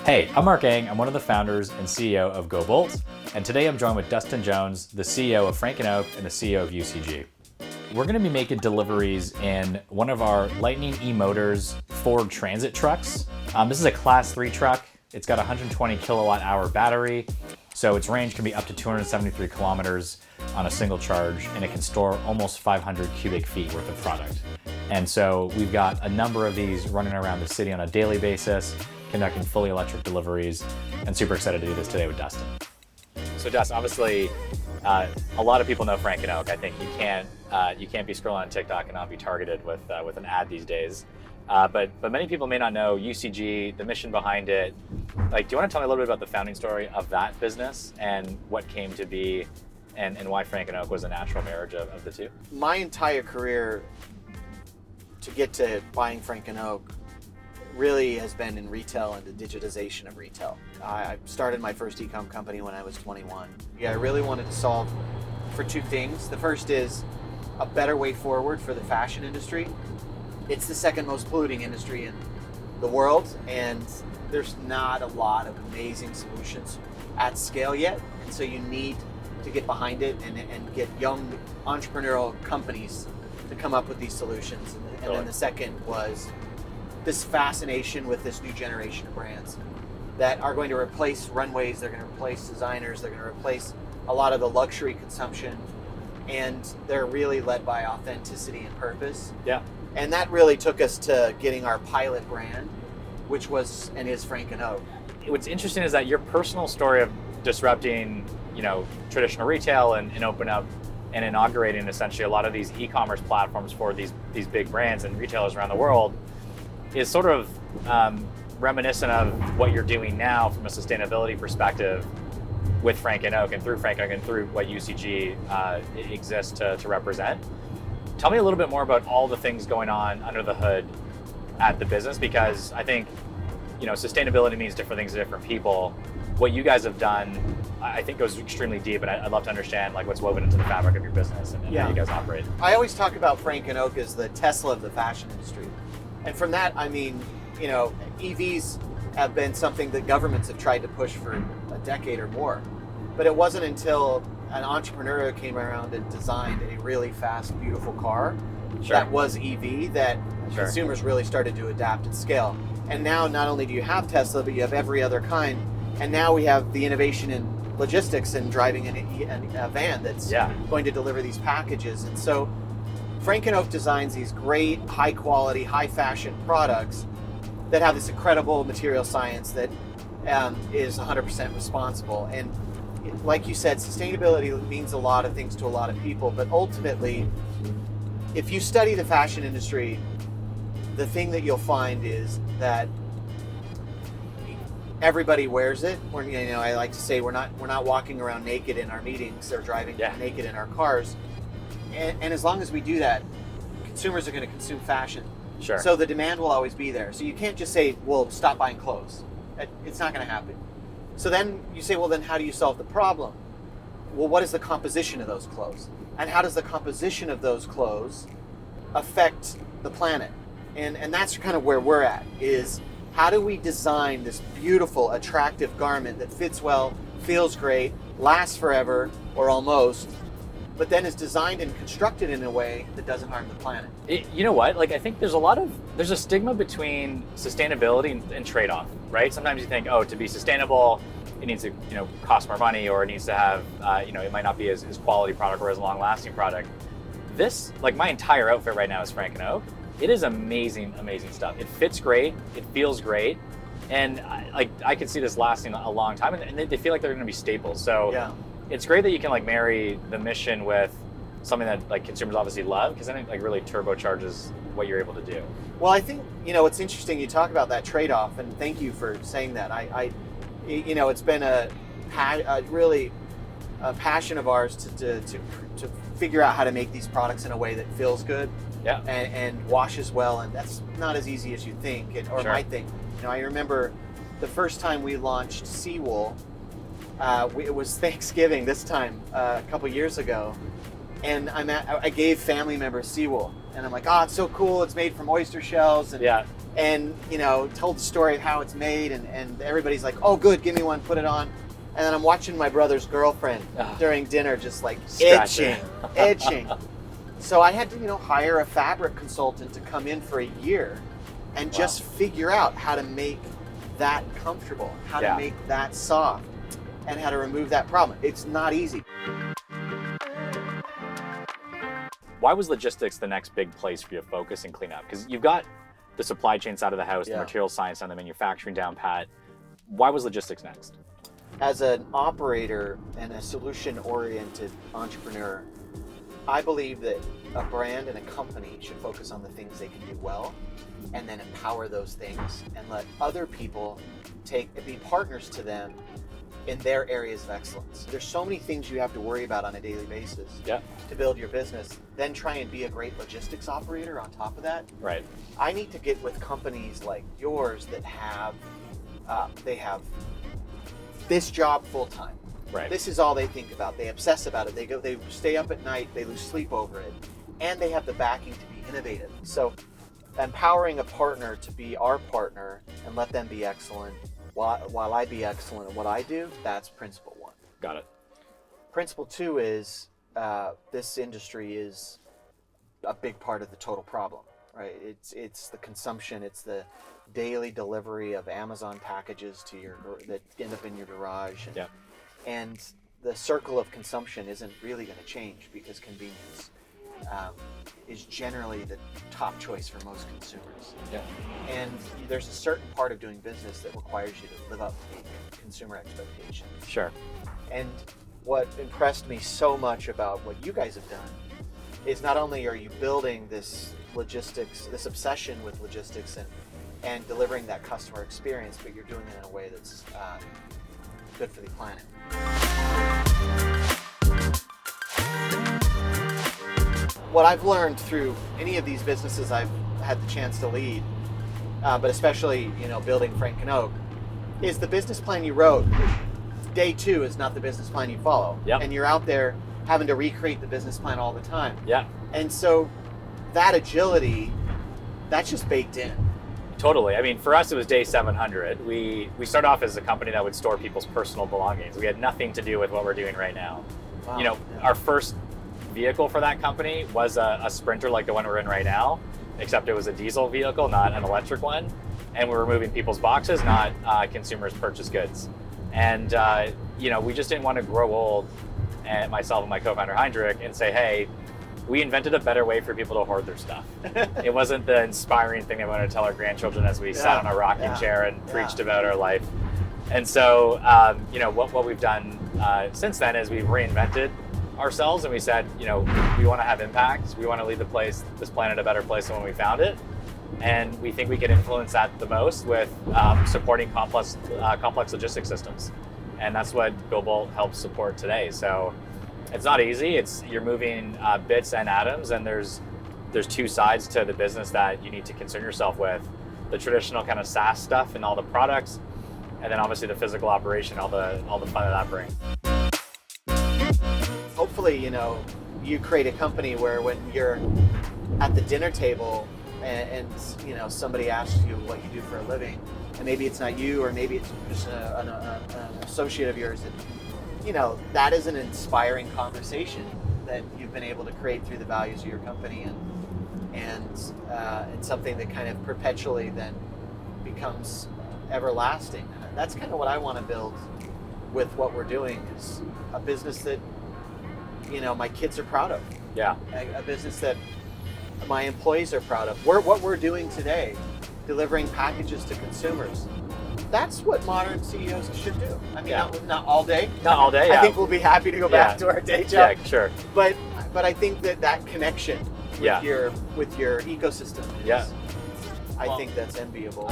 Hey, I'm Mark Ang. I'm one of the founders and CEO of GoBolt, and today I'm joined with Dustin Jones, the CEO of Frank & Oak and the CEO of UCG. We're going to be making deliveries in one of our Lightning E-Motors Ford Transit trucks. This is a Class 3 truck. It's got a 120 kilowatt hour battery, so its range can be up to 273 kilometers on a single charge, and it can store almost 500 cubic feet worth of product. And so we've got a number of these running around the city on a daily basis, conducting fully electric deliveries, and super excited to do this today with Dustin. So Dustin, obviously, a lot of people know Frank & Oak. I think you can't be scrolling on TikTok and not be targeted with an ad these days. But many people may not know UCG, the mission behind it. Like, do you want to tell me a little bit about the founding story of that business and what came to be, and why Frank & Oak was a natural marriage of the two? My entire career to get to buying Frank & Oak really has been in retail and the digitization of retail. I started my first e-com company when I was 21. I really wanted to solve for two things. The first is a better way forward for the fashion industry. It's the second most polluting industry in the world, and there's not a lot of amazing solutions at scale yet. And so you need to get behind it and get young entrepreneurial companies to come up with these solutions. And then the second was this fascination with this new generation of brands that are going to replace runways, they're going to replace designers, they're going to replace a lot of the luxury consumption, and they're really led by authenticity and purpose. Yeah. And that really took us to getting our pilot brand, which was and is Frank & Oak. What's interesting is that your personal story of disrupting, traditional retail and open up and inaugurating essentially a lot of these e-commerce platforms for these big brands and retailers around the world is sort of reminiscent of what you're doing now from a sustainability perspective with Frank & Oak and through Frank & Oak and through what UCG exists to represent. Tell me a little bit more about all the things going on under the hood at the business, because I think, sustainability means different things to different people. What you guys have done, I think, goes extremely deep, and I'd love to understand what's woven into the fabric of your business and how you guys operate. I always talk about Frank & Oak as the Tesla of the fashion industry. And from that, I mean, EVs have been something that governments have tried to push for a decade or more. But it wasn't until an entrepreneur came around and designed a really fast, beautiful car that was EV that consumers really started to adapt at scale. And now not only do you have Tesla, but you have every other kind. And now we have the innovation in logistics and driving a van that's going to deliver these packages. And so Frank & Oak designs these great, high quality, high fashion products that have this incredible material science that is 100% responsible. And like you said, sustainability means a lot of things to a lot of people, but ultimately, if you study the fashion industry, the thing that you'll find is that everybody wears it. I like to say we're not walking around naked in our meetings or driving naked in our cars. And as long as we do that, consumers are going to consume fashion. Sure. So the demand will always be there. So you can't just say, well, stop buying clothes. It's not going to happen. So then you say, well, then how do you solve the problem? Well, what is the composition of those clothes? And how does the composition of those clothes affect the planet? And that's kind of where we're at, is how do we design this beautiful, attractive garment that fits well, feels great, lasts forever, or almost, but then is designed and constructed in a way that doesn't harm the planet? You know what? I think there's a stigma between sustainability and trade-off, right? Sometimes you think, to be sustainable, it needs to, cost more money, or it needs to have, it might not be as quality product or as long-lasting product. This, my entire outfit right now is Frank & Oak. It is amazing, amazing stuff. It fits great. It feels great. And I could see this lasting a long time, and they feel like they're going to be staples. So it's great that you can marry the mission with something that consumers obviously love, because then it really turbocharges what you're able to do. Well, I think it's interesting you talk about that trade-off, and thank you for saying that. It's been a passion of ours to figure out how to make these products in a way that feels good and washes well, and that's not as easy as you think or might think. I remember the first time we launched Seawool. It was Thanksgiving this time a couple years ago, and I gave family members Seawool, and I'm like, it's so cool. It's made from oyster shells, and and told the story of how it's made, and everybody's like, oh good, give me one, put it on. And then I'm watching my brother's girlfriend during dinner just like itching. So I had to hire a fabric consultant to come in for a year and just figure out how to make that comfortable, how to make that soft, and how to remove that problem. It's not easy. Why was logistics the next big place for you to focus and clean up? Because you've got the supply chain side of the house, the material science and the manufacturing down pat. Why was logistics next? As an operator and a solution-oriented entrepreneur, I believe that a brand and a company should focus on the things they can do well, and then empower those things and let other people be partners to them in their areas of excellence. There's so many things you have to worry about on a daily basis to build your business. Then try and be a great logistics operator on top of that. Right. I need to get with companies like yours that have this job full time. Right. This is all they think about. They obsess about it. They stay up at night. They lose sleep over it, and they have the backing to be innovative. So, empowering a partner to be our partner and let them be excellent while I be excellent at what I do. That's principle one. Got it. Principle two is this industry is a big part of the total problem. Right. It's the consumption. It's the daily delivery of Amazon packages that end up in your garage. And the circle of consumption isn't really going to change because convenience is generally the top choice for most consumers. And there's a certain part of doing business that requires you to live up to consumer expectations. Sure. And what impressed me so much about what you guys have done is not only are you building this logistics, this obsession with logistics and delivering that customer experience, but you're doing it in a way that's good for the planet. What I've learned through any of these businesses I've had the chance to lead, but especially building Frank and Oak, is the business plan you wrote. Day two is not the business plan you follow, and you're out there having to recreate the business plan all the time. And so that agility, that's just baked in. Totally. I mean, for us, it was day 700. We started off as a company that would store people's personal belongings. We had nothing to do with what we're doing right now. Wow. Our first vehicle for that company was a Sprinter like the one we're in right now, except it was a diesel vehicle, not an electric one. And we were moving people's boxes, not consumers' purchased goods. And, we just didn't want to grow old, and myself and my co-founder Heinrich, and say, hey, we invented a better way for people to hoard their stuff. It wasn't the inspiring thing they wanted to tell our grandchildren as we sat on a rocking chair and preached about our life. And so, what we've done since then is we've reinvented ourselves, and we said, we want to have impact. We want to leave this planet a better place than when we found it. And we think we can influence that the most with supporting complex logistics systems. And that's what GoBolt helps support today. So it's not easy. You're moving bits and atoms, and there's two sides to the business that you need to concern yourself with. The traditional kind of SaaS stuff and all the products, and then obviously the physical operation, all the fun that brings. Hopefully, you create a company where when you're at the dinner table and somebody asks you what you do for a living, and maybe it's not you, or maybe it's just an associate of yours, that is an inspiring conversation that you've been able to create through the values of your company, and something that kind of perpetually then becomes everlasting. That's kind of what I want to build with what we're doing, is a business that my kids are proud of. A business that my employees are proud of. What we're doing today, delivering packages to consumers. That's what modern CEOs should do. I mean, not all day. Not all day. I think we'll be happy to go back to our day job. Yeah, sure. But I think that connection with your ecosystem is, I think that's enviable.